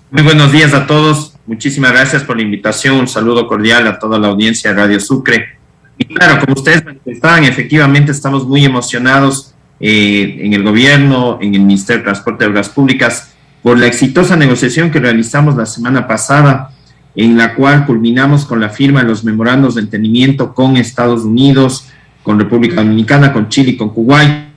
Muy buenos días a todos. Muchísimas gracias por la invitación. Un saludo cordial a toda la audiencia de Radio Sucre. Y claro, como ustedes manifestaban, efectivamente estamos muy emocionados en el gobierno, en el Ministerio de Transporte y Obras Públicas, por la exitosa negociación que realizamos la semana pasada, en la cual culminamos con la firma de los memorandos de entendimiento con Estados Unidos, con República Dominicana, con Chile y con Kuwait,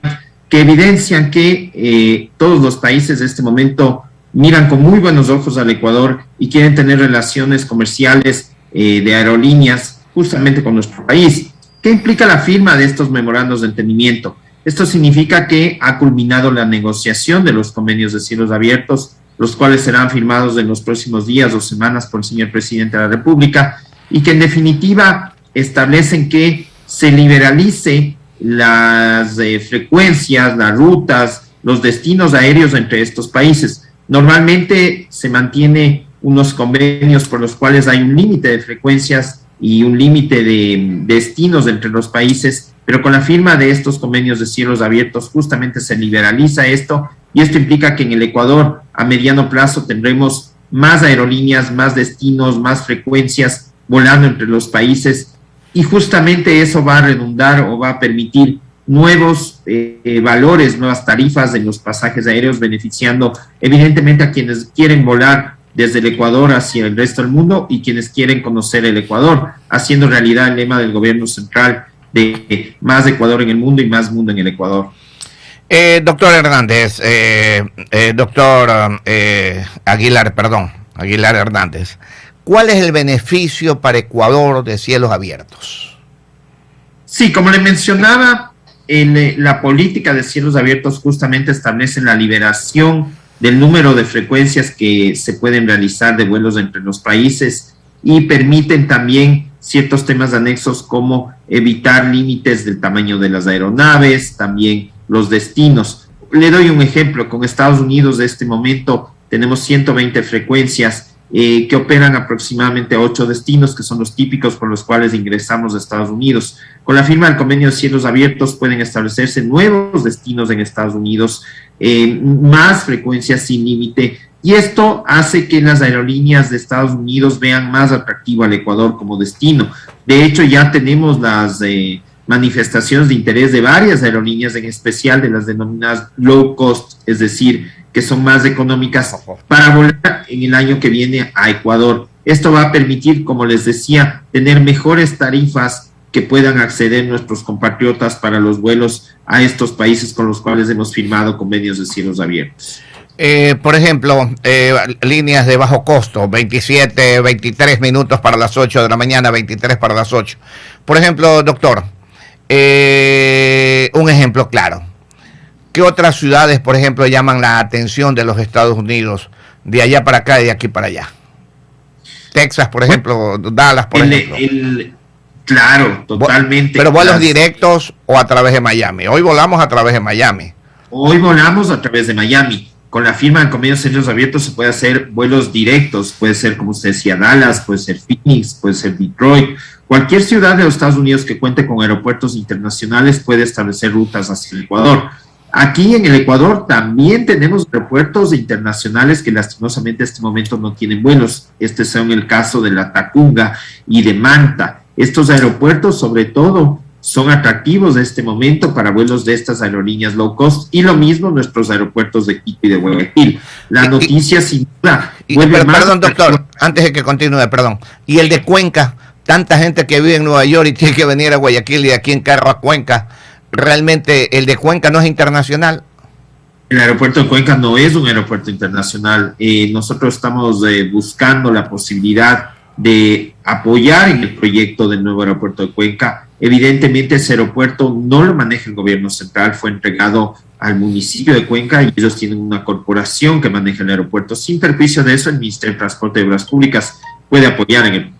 que evidencian que todos los países de este momento miran con muy buenos ojos al Ecuador y quieren tener relaciones comerciales de aerolíneas justamente con nuestro país. ¿Qué implica la firma de estos memorandos de entendimiento? Esto significa que ha culminado la negociación de los convenios de cielos abiertos, los cuales serán firmados en los próximos días o semanas por el señor presidente de la República, y que en definitiva establecen que se liberalice las frecuencias, las rutas, los destinos aéreos entre estos países. Normalmente se mantiene unos convenios por los cuales hay un límite de frecuencias y un límite de destinos entre los países, pero con la firma de estos convenios de cielos abiertos justamente se liberaliza esto, y esto implica que en el Ecuador a mediano plazo tendremos más aerolíneas, más destinos, más frecuencias volando entre los países, y justamente eso va a redundar o va a permitir nuevos valores, nuevas tarifas en los pasajes aéreos, beneficiando evidentemente a quienes quieren volar desde el Ecuador hacia el resto del mundo y quienes quieren conocer el Ecuador, haciendo realidad el lema del gobierno central de más Ecuador en el mundo y más mundo en el Ecuador. Doctor Hernández, doctor Aguilar Hernández, ¿cuál es el beneficio para Ecuador de cielos abiertos? Sí, como le mencionaba, la política de cielos abiertos justamente establece la liberación del número de frecuencias que se pueden realizar de vuelos entre los países, y permiten también ciertos temas anexos como evitar límites del tamaño de las aeronaves, también los destinos. Le doy un ejemplo: con Estados Unidos de este momento tenemos 120 frecuencias que operan aproximadamente 8 destinos, que son los típicos por los cuales ingresamos a Estados Unidos. Con la firma del convenio de cielos abiertos pueden establecerse nuevos destinos en Estados Unidos, más frecuencias sin límite, y esto hace que las aerolíneas de Estados Unidos vean más atractivo al Ecuador como destino. De hecho, ya tenemos las manifestaciones de interés de varias aerolíneas, en especial de las denominadas low cost, es decir, que son más económicas, para volar en el año que viene a Ecuador. Esto va a permitir, como les decía, tener mejores tarifas que puedan acceder nuestros compatriotas para los vuelos a estos países con los cuales hemos firmado convenios de cielos abiertos. Por ejemplo, líneas de bajo costo, 27, 23 minutos para las 8 de la mañana, 23 para las 8. Por ejemplo, doctor, un ejemplo claro. ¿Qué otras ciudades, por ejemplo, llaman la atención de los Estados Unidos de allá para acá y de aquí para allá? Texas, por ejemplo, Dallas, por ejemplo. Claro, totalmente. Pero vuelos directos o a través de Miami. Hoy volamos a través de Miami. Hoy volamos a través de Miami. Con la firma del convenio de cielos abiertos se puede hacer vuelos directos. Puede ser, como usted decía, Dallas, puede ser Phoenix, puede ser Detroit. Cualquier ciudad de los Estados Unidos que cuente con aeropuertos internacionales puede establecer rutas hacia el Ecuador. Aquí en el Ecuador también tenemos aeropuertos internacionales que lastimosamente en este momento no tienen vuelos. Este son el caso de La Tacunga y de Manta. Estos aeropuertos, sobre todo, son atractivos en este momento para vuelos de estas aerolíneas low cost, y lo mismo nuestros aeropuertos de Quito y de Guayaquil. La noticia sin duda vuelve más... Perdón, doctor, antes de que continúe, perdón. ¿Y el de Cuenca? Tanta gente que vive en Nueva York y tiene que venir a Guayaquil y aquí en carro a Cuenca. ¿Realmente el de Cuenca no es internacional? El aeropuerto de Cuenca no es un aeropuerto internacional. Nosotros estamos buscando la posibilidad de apoyar en el proyecto del nuevo aeropuerto de Cuenca. Evidentemente ese aeropuerto no lo maneja el gobierno central, fue entregado al municipio de Cuenca y ellos tienen una corporación que maneja el aeropuerto. Sin perjuicio de eso, el Ministerio de Transporte y Obras Públicas puede apoyar en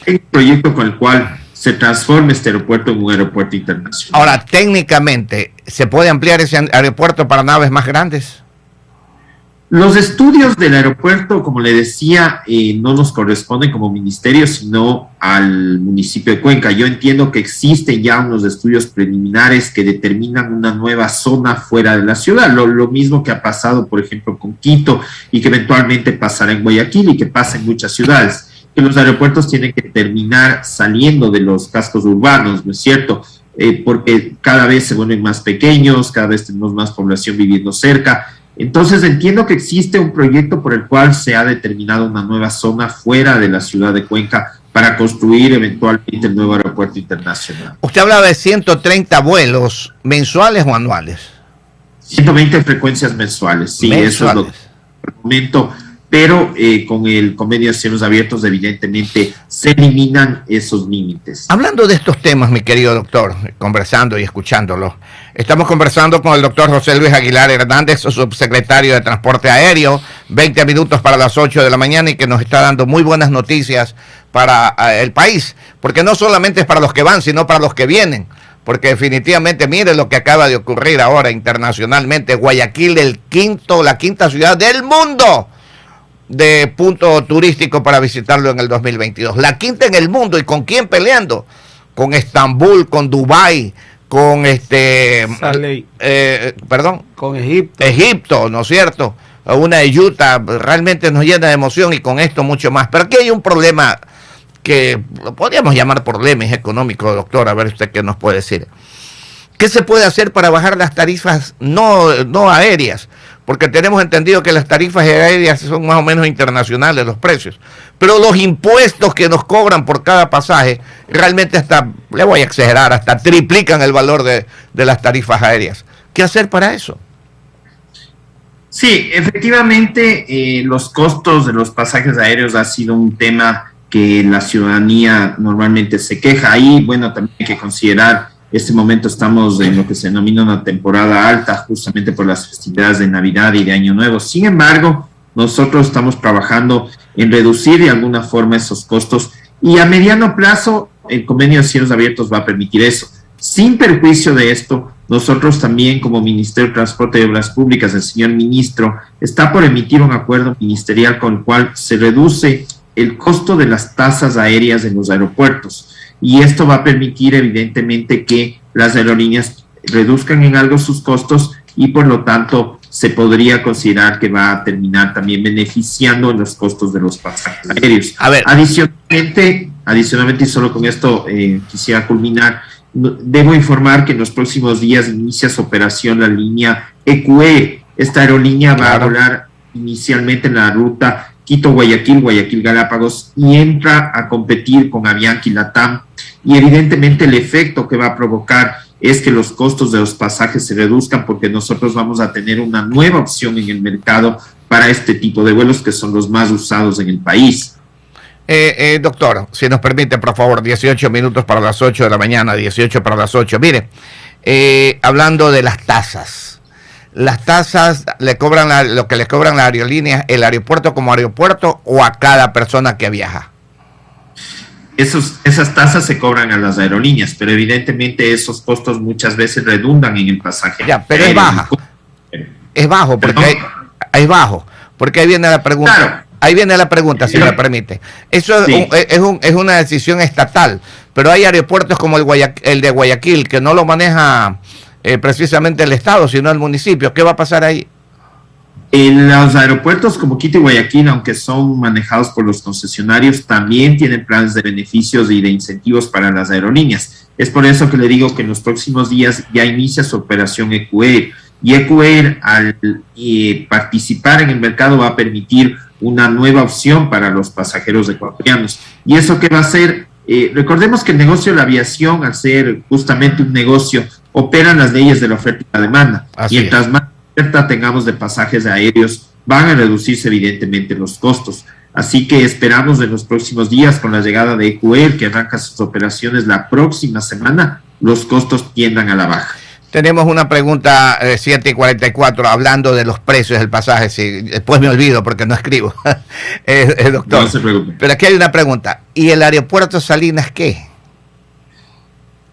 el proyecto con el cual se transforme este aeropuerto en un aeropuerto internacional. Ahora, técnicamente, ¿se puede ampliar ese aeropuerto para naves más grandes? Los estudios del aeropuerto, como le decía, no nos corresponden como ministerio, sino al municipio de Cuenca. Yo entiendo que existen ya unos estudios preliminares que determinan una nueva zona fuera de la ciudad, lo mismo que ha pasado, por ejemplo, con Quito y que eventualmente pasará en Guayaquil y que pasa en muchas ciudades, que los aeropuertos tienen que terminar saliendo de los cascos urbanos, ¿no es cierto? Porque cada vez se vuelven más pequeños, cada vez tenemos más población viviendo cerca. Entonces entiendo que existe un proyecto por el cual se ha determinado una nueva zona fuera de la ciudad de Cuenca para construir eventualmente el nuevo aeropuerto internacional. Usted hablaba de 130 vuelos mensuales o anuales. 120 frecuencias mensuales, sí, mensuales. Eso es lo que por el momento, pero con el convenio de cielos abiertos evidentemente se eliminan esos límites. Hablando de estos temas, mi querido doctor, conversando y escuchándolo, estamos conversando con el doctor José Luis Aguilar Hernández, subsecretario de Transporte Aéreo, 20 minutos para las 8 de la mañana, y que nos está dando muy buenas noticias para el país, porque no solamente es para los que van, sino para los que vienen, porque definitivamente, mire lo que acaba de ocurrir ahora internacionalmente. Guayaquil, la quinta ciudad del mundo de punto turístico para visitarlo en el 2022. La quinta en el mundo. ¿Y con quién peleando? Con Estambul, con Dubái, con con Egipto, ¿no es cierto? Una de Utah. Realmente nos llena de emoción, y con esto mucho más. Pero aquí hay un problema que lo podríamos llamar problema económico, doctor. A ver usted qué nos puede decir. ¿Qué se puede hacer para bajar las tarifas no aéreas? Porque tenemos entendido que las tarifas aéreas son más o menos internacionales los precios. Pero los impuestos que nos cobran por cada pasaje, realmente hasta, le voy a exagerar, hasta triplican el valor de las tarifas aéreas. ¿Qué hacer para eso? Sí, efectivamente, los costos de los pasajes aéreos ha sido un tema que la ciudadanía normalmente se queja. Ahí, bueno, también hay que considerar, este momento estamos en lo que se denomina una temporada alta, justamente por las festividades de Navidad y de Año Nuevo. Sin embargo, nosotros estamos trabajando en reducir de alguna forma esos costos, y a mediano plazo el convenio de cielos abiertos va a permitir eso. Sin perjuicio de esto, nosotros también, como Ministerio de Transporte y Obras Públicas, el señor ministro está por emitir un acuerdo ministerial con el cual se reduce el costo de las tasas aéreas en los aeropuertos. Y esto va a permitir, evidentemente, que las aerolíneas reduzcan en algo sus costos, y por lo tanto se podría considerar que va a terminar también beneficiando en los costos de los pasajes aéreos. A ver. Adicionalmente, y solo con esto quisiera culminar, debo informar que en los próximos días inicia su operación la línea EQE. Esta aerolínea va a volar inicialmente en la ruta Quito-Guayaquil, Guayaquil-Galápagos, y entra a competir con Avianca y Latam. Y evidentemente el efecto que va a provocar es que los costos de los pasajes se reduzcan, porque nosotros vamos a tener una nueva opción en el mercado para este tipo de vuelos, que son los más usados en el país. Doctor, si nos permite, por favor, 18 minutos para las 8 de la mañana, 18 para las 8. Mire, hablando de las tasas. Las tasas le cobran lo que le cobran las aerolíneas, el aeropuerto como aeropuerto, o a cada persona que viaja. Esas tasas se cobran a las aerolíneas, pero evidentemente esos costos muchas veces redundan en el pasaje. Ya, pero es baja. Es bajo, porque es bajo, porque ahí viene la pregunta. Claro. Ahí viene la pregunta, si me permite. Eso sí. es una decisión estatal, pero hay aeropuertos como el de Guayaquil, que no lo maneja precisamente el Estado, sino el municipio. ¿Qué va a pasar ahí? En los aeropuertos como Quito y Guayaquil, aunque son manejados por los concesionarios, también tienen planes de beneficios y de incentivos para las aerolíneas. Es por eso que le digo que en los próximos días ya inicia su operación EQAir. Y EQAir, al participar en el mercado, va a permitir una nueva opción para los pasajeros ecuatorianos. ¿Y eso qué va a hacer? Recordemos que el negocio de la aviación, al ser justamente un negocio, operan las leyes de la oferta y la demanda. Mientras más oferta tengamos de pasajes aéreos, van a reducirse evidentemente los costos. Así que esperamos en los próximos días, con la llegada de EQAir, que arranca sus operaciones la próxima semana, los costos tiendan a la baja. Tenemos una pregunta 7:44, hablando de los precios del pasaje. Si después me olvido porque no escribo, doctor. No se preocupe. Pero aquí hay una pregunta. ¿Y el aeropuerto Salinas qué?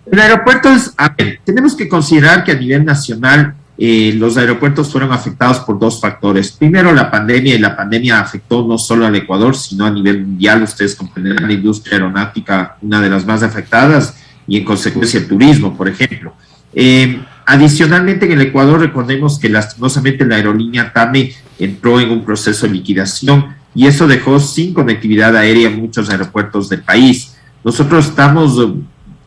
El aeropuerto es, tenemos que considerar que a nivel nacional los aeropuertos fueron afectados por dos factores. Primero, la pandemia, y la pandemia afectó no solo al Ecuador, sino a nivel mundial. Ustedes comprenderán la industria aeronáutica, una de las más afectadas, y en consecuencia el turismo, por ejemplo. Adicionalmente, en el Ecuador, recordemos que lastimosamente la aerolínea TAME entró en un proceso de liquidación y eso dejó sin conectividad aérea muchos aeropuertos del país. Nosotros estamos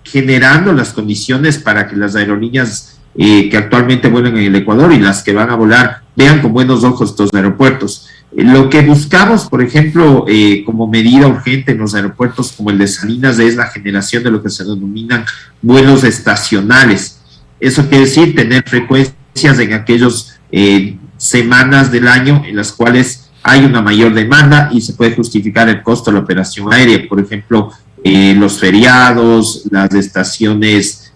generando las condiciones para que las aerolíneas que actualmente vuelan en el Ecuador y las que van a volar vean con buenos ojos estos aeropuertos. Lo que buscamos, por ejemplo, como medida urgente en los aeropuertos como el de Salinas es la generación de lo que se denominan vuelos estacionales. Eso quiere decir tener frecuencias en aquellas semanas del año en las cuales hay una mayor demanda y se puede justificar el costo de la operación aérea. Por ejemplo, los feriados, las estaciones,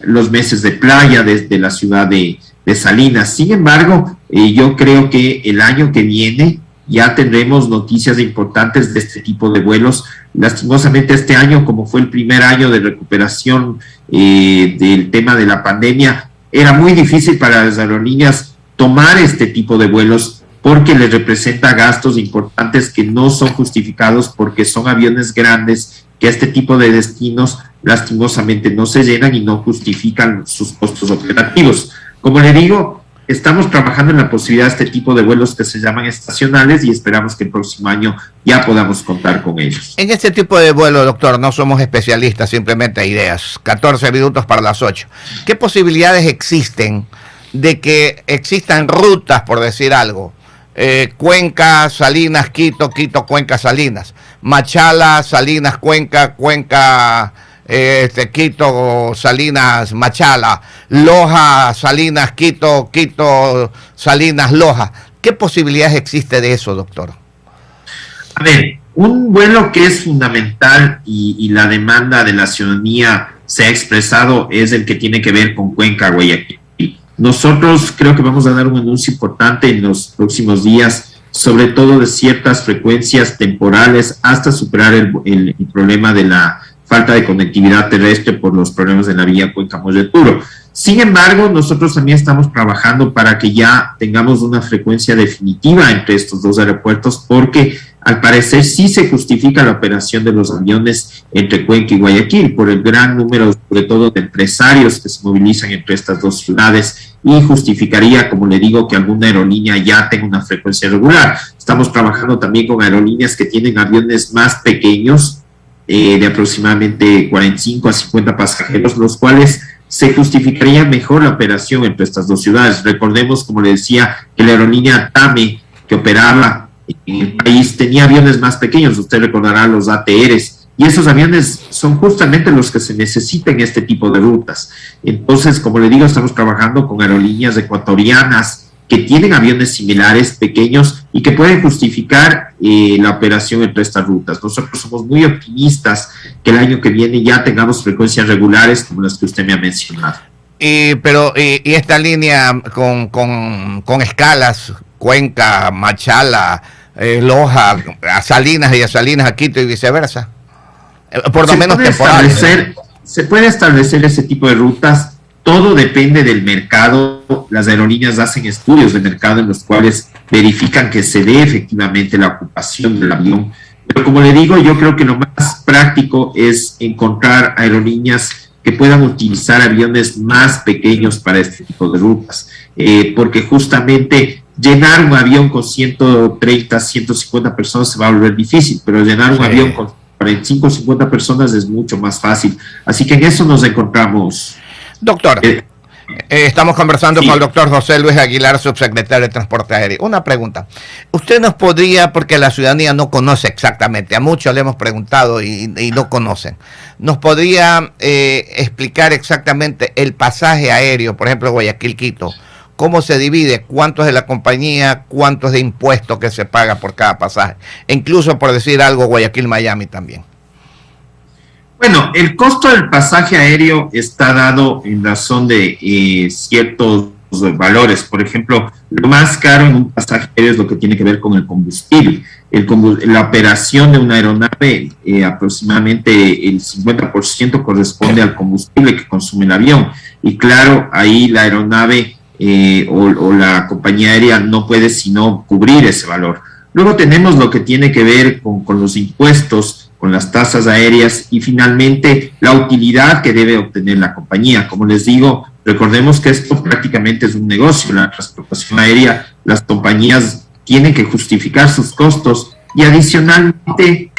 los meses de playa desde la ciudad de Salinas. Sin embargo, yo creo que el año que viene ya tendremos noticias importantes de este tipo de vuelos. Lastimosamente este año, como fue el primer año de recuperación del tema de la pandemia, era muy difícil para las aerolíneas tomar este tipo de vuelos porque les representa gastos importantes que no son justificados porque son aviones grandes que a este tipo de destinos lastimosamente no se llenan y no justifican sus costos operativos. Como le digo, estamos trabajando en la posibilidad de este tipo de vuelos que se llaman estacionales y esperamos que el próximo año ya podamos contar con ellos. En este tipo de vuelo, doctor, no somos especialistas, simplemente ideas. 14 minutos para las 8. ¿Qué posibilidades existen de que existan rutas, por decir algo? Cuenca, Salinas, Quito, Quito, Cuenca, Salinas. Machala, Salinas, Cuenca, Cuenca, Quito, Salinas, Machala. Loja, Salinas, Quito, Quito, Salinas, Loja. ¿Qué posibilidades existe de eso, doctor? A ver, un vuelo que es fundamental y la demanda de la ciudadanía se ha expresado es el que tiene que ver con Cuenca, Guayaquil. Nosotros creo que vamos a dar un anuncio importante en los próximos días, sobre todo de ciertas frecuencias temporales hasta superar el problema de la falta de conectividad terrestre por los problemas de la vía Cuenca-Molleturo. Sin embargo, nosotros también estamos trabajando para que ya tengamos una frecuencia definitiva entre estos dos aeropuertos, porque al parecer sí se justifica la operación de los aviones entre Cuenca y Guayaquil por el gran número, sobre todo, de empresarios que se movilizan entre estas dos ciudades, y justificaría, como le digo, que alguna aerolínea ya tenga una frecuencia regular. Estamos trabajando también con aerolíneas que tienen aviones más pequeños, de aproximadamente 45 a 50 pasajeros, los cuales se justificaría mejor la operación entre estas dos ciudades. Recordemos, como le decía, que la aerolínea TAME, que operaba en el país, tenía aviones más pequeños. Usted recordará los ATRs, y esos aviones son justamente los que se necesitan en este tipo de rutas. Entonces, como le digo, estamos trabajando con aerolíneas ecuatorianas que tienen aviones similares, pequeños, y que pueden justificar la operación entre estas rutas. Nosotros somos muy optimistas que el año que viene ya tengamos frecuencias regulares como las que usted me ha mencionado. Pero esta línea con escalas, Cuenca, Machala, Loja, a Salinas y a Salinas a Quito y viceversa, por lo menos temporales. Se puede establecer ese tipo de rutas. Todo depende del mercado. Las aerolíneas hacen estudios de mercado en los cuales verifican que se dé efectivamente la ocupación del avión. Pero como le digo, yo creo que lo más práctico es encontrar aerolíneas que puedan utilizar aviones más pequeños para este tipo de rutas. Porque justamente llenar un avión con 130, 150 personas se va a volver difícil, pero llenar un avión con 45 o 50 personas es mucho más fácil. Así que en eso nos encontramos. Doctor, estamos conversando con el doctor José Luis Aguilar, subsecretario de Transporte Aéreo. Una pregunta. Usted nos podría, porque la ciudadanía no conoce exactamente, a muchos le hemos preguntado y no conocen, ¿nos podría explicar exactamente el pasaje aéreo, por ejemplo, Guayaquil-Quito? ¿Cómo se divide? ¿Cuánto es de la compañía? ¿Cuánto es de impuesto que se paga por cada pasaje? E incluso, por decir algo, Guayaquil-Miami también. Bueno, el costo del pasaje aéreo está dado en razón de ciertos valores. Por ejemplo, lo más caro en un pasaje aéreo es lo que tiene que ver con el combustible. La operación de una aeronave, aproximadamente el 50% corresponde al combustible que consume el avión. Y claro, ahí la aeronave o la compañía aérea no puede sino cubrir ese valor. Luego tenemos lo que tiene que ver con los impuestos, con las tasas aéreas y finalmente la utilidad que debe obtener la compañía. Como les digo, recordemos que esto prácticamente es un negocio, la transportación aérea, las compañías tienen que justificar sus costos y adicionalmente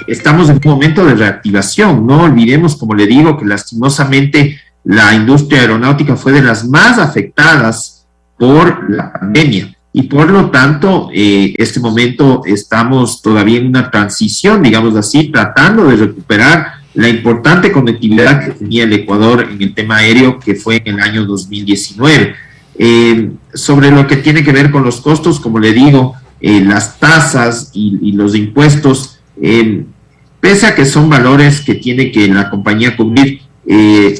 estamos en un momento de reactivación. No olvidemos, como le digo, que lastimosamente la industria aeronáutica fue de las más afectadas por la pandemia y por lo tanto este momento estamos todavía en una transición, digamos así, tratando de recuperar la importante conectividad que tenía el Ecuador en el tema aéreo que fue en el año 2019. Sobre lo que tiene que ver con los costos, como le digo, las tasas y los impuestos, pese a que son valores que tiene que la compañía cubrir,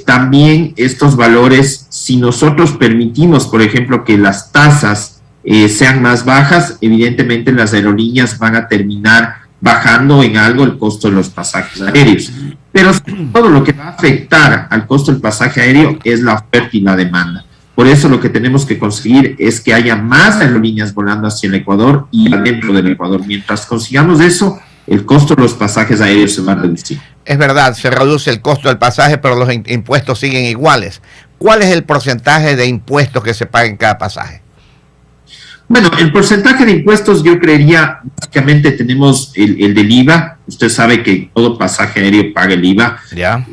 también estos valores, si nosotros permitimos, por ejemplo, que las tasas sean más bajas, evidentemente las aerolíneas van a terminar bajando en algo el costo de los pasajes aéreos. Pero todo lo que va a afectar al costo del pasaje aéreo es la oferta y la demanda. Por eso lo que tenemos que conseguir es que haya más aerolíneas volando hacia el Ecuador y adentro del Ecuador. Mientras consigamos eso, el costo de los pasajes aéreos se va a reducir. Es verdad, se reduce el costo del pasaje, pero los impuestos siguen iguales. ¿Cuál es el porcentaje de impuestos que se paga en cada pasaje? Bueno, el porcentaje de impuestos yo creería, básicamente tenemos el del IVA. Usted sabe que todo pasaje aéreo paga el IVA. Ya.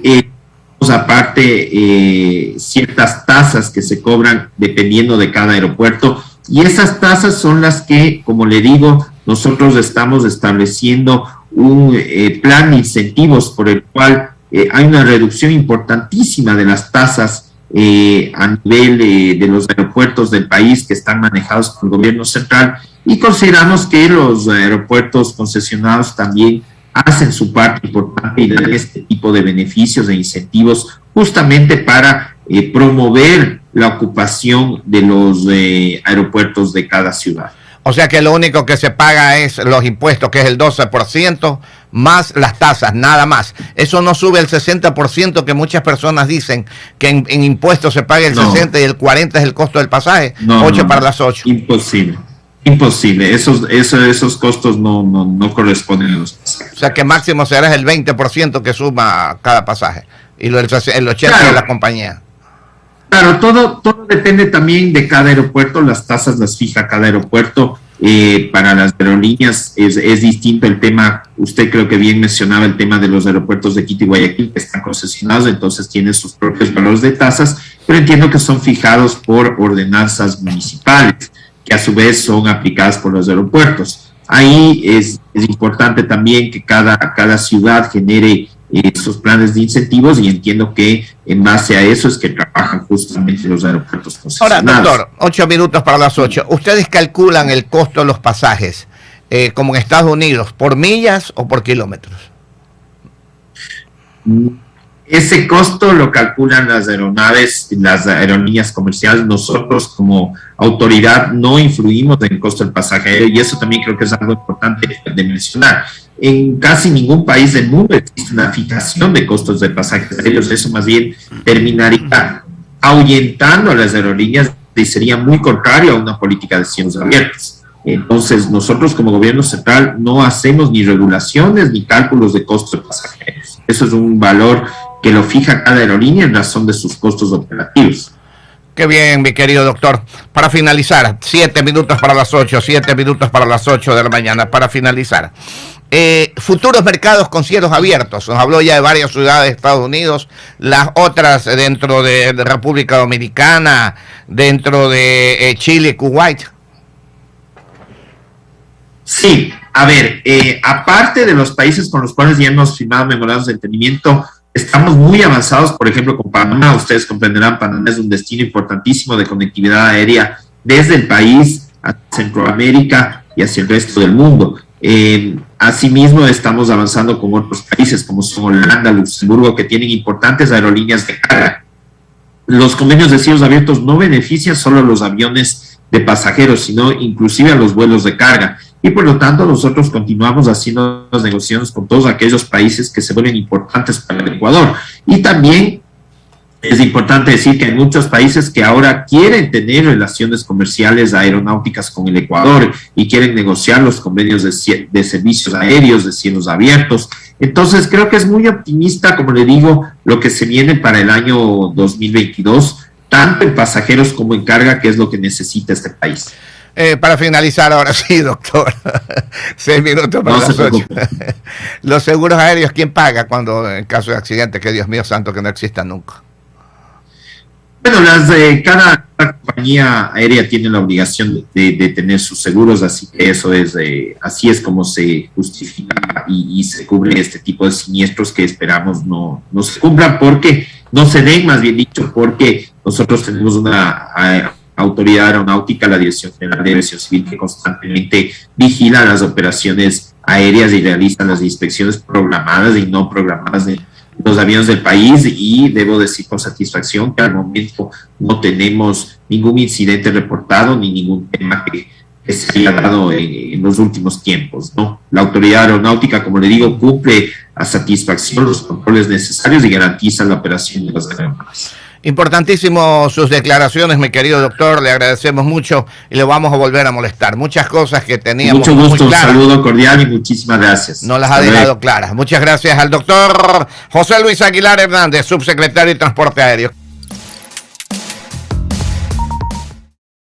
Aparte, ciertas tasas que se cobran dependiendo de cada aeropuerto. Y esas tasas son las que, como le digo, nosotros estamos estableciendo un plan de incentivos por el cual hay una reducción importantísima de las tasas a nivel de los aeropuertos del país que están manejados por el gobierno central y consideramos que los aeropuertos concesionados también hacen su parte importante y dan este tipo de beneficios e incentivos justamente para promover la ocupación de los aeropuertos de cada ciudad. O sea que lo único que se paga es los impuestos, que es el 12%, más las tasas, nada más. Eso no sube el 60% que muchas personas dicen que en impuestos se paga el 60% y el 40% es el costo del pasaje. 8 para las 8. Imposible. Imposible. Esos costos no corresponden a los pasajes. O sea que máximo será el 20% que suma cada pasaje y el 80% de la compañía. Claro, todo depende también de cada aeropuerto, las tasas las fija cada aeropuerto. Para las aerolíneas es distinto el tema, usted creo que bien mencionaba el tema de los aeropuertos de Quito y Guayaquil que están concesionados, entonces tienen sus propios valores de tasas, pero entiendo que son fijados por ordenanzas municipales, que a su vez son aplicadas por los aeropuertos. Ahí es importante también que cada ciudad genere esos planes de incentivos y entiendo que en base a eso es que trabajan justamente los aeropuertos concesionados. Ahora, doctor, 8 minutos para las 8. ¿Ustedes calculan el costo de los pasajes como en Estados Unidos, por millas o por kilómetros? Ese costo lo calculan las aeronaves, las aerolíneas comerciales. Nosotros como autoridad no influimos en el costo del pasaje aéreo y eso también creo que es algo importante de mencionar. En casi ningún país del mundo existe una fijación de costos de pasajes aéreos. Eso más bien terminaría ahuyentando a las aerolíneas y sería muy contrario a una política de cielos abiertos. Entonces, nosotros como gobierno central no hacemos ni regulaciones ni cálculos de costos de pasajes aéreos. Eso es un valor que lo fija cada aerolínea en razón de sus costos operativos. Qué bien, mi querido doctor. Para finalizar, 7 minutos para las 8, 7 minutos para las 8 de la mañana, para finalizar. Futuros mercados con cielos abiertos. Nos habló ya de varias ciudades de Estados Unidos, las otras dentro de República Dominicana, dentro de Chile, Kuwait. Sí, a ver, aparte de los países con los cuales ya hemos firmado memorandos de entendimiento, estamos muy avanzados, por ejemplo, con Panamá. Ustedes comprenderán, Panamá es un destino importantísimo de conectividad aérea desde el país a Centroamérica y hacia el resto del mundo. Asimismo, estamos avanzando con otros países como son Holanda, Luxemburgo, que tienen importantes aerolíneas de carga. Los convenios de cielos abiertos no benefician solo a los aviones de pasajeros, sino inclusive a los vuelos de carga. Y por lo tanto, nosotros continuamos haciendo las negociaciones con todos aquellos países que se vuelven importantes para el Ecuador. Y también Es importante decir que hay muchos países que ahora quieren tener relaciones comerciales aeronáuticas con el Ecuador y quieren negociar los convenios de servicios aéreos, de cielos abiertos. Entonces, creo que es muy optimista, como le digo, lo que se viene para el año 2022, tanto en pasajeros como en carga, que es lo que necesita este país. Para finalizar, ahora sí, doctor, 6 minutos para las 8. Los seguros aéreos, ¿quién paga cuando en caso de accidente? Que Dios mío santo, que no existan nunca. Bueno, cada compañía aérea tiene la obligación de tener sus seguros, así que eso es, así es como se justifica y se cubre este tipo de siniestros que esperamos no se cumplan, porque no se den, más bien dicho, porque nosotros tenemos una autoridad aeronáutica, la Dirección General de Aviación Civil, que constantemente vigila las operaciones aéreas y realiza las inspecciones programadas y no programadas de los aviones del país, y debo decir con satisfacción que al momento no tenemos ningún incidente reportado ni ningún tema que se haya dado en los últimos tiempos, ¿no? La autoridad aeronáutica, como le digo, cumple a satisfacción los controles necesarios y garantiza la operación de las aeronaves. Importantísimo sus declaraciones, mi querido doctor, le agradecemos mucho y le vamos a volver a molestar. Muchas cosas que teníamos mucho gusto, muy claras, un saludo cordial y muchísimas gracias. No las ha dejado claras. Muchas gracias al doctor José Luis Aguilar Hernández, subsecretario de Transporte Aéreo.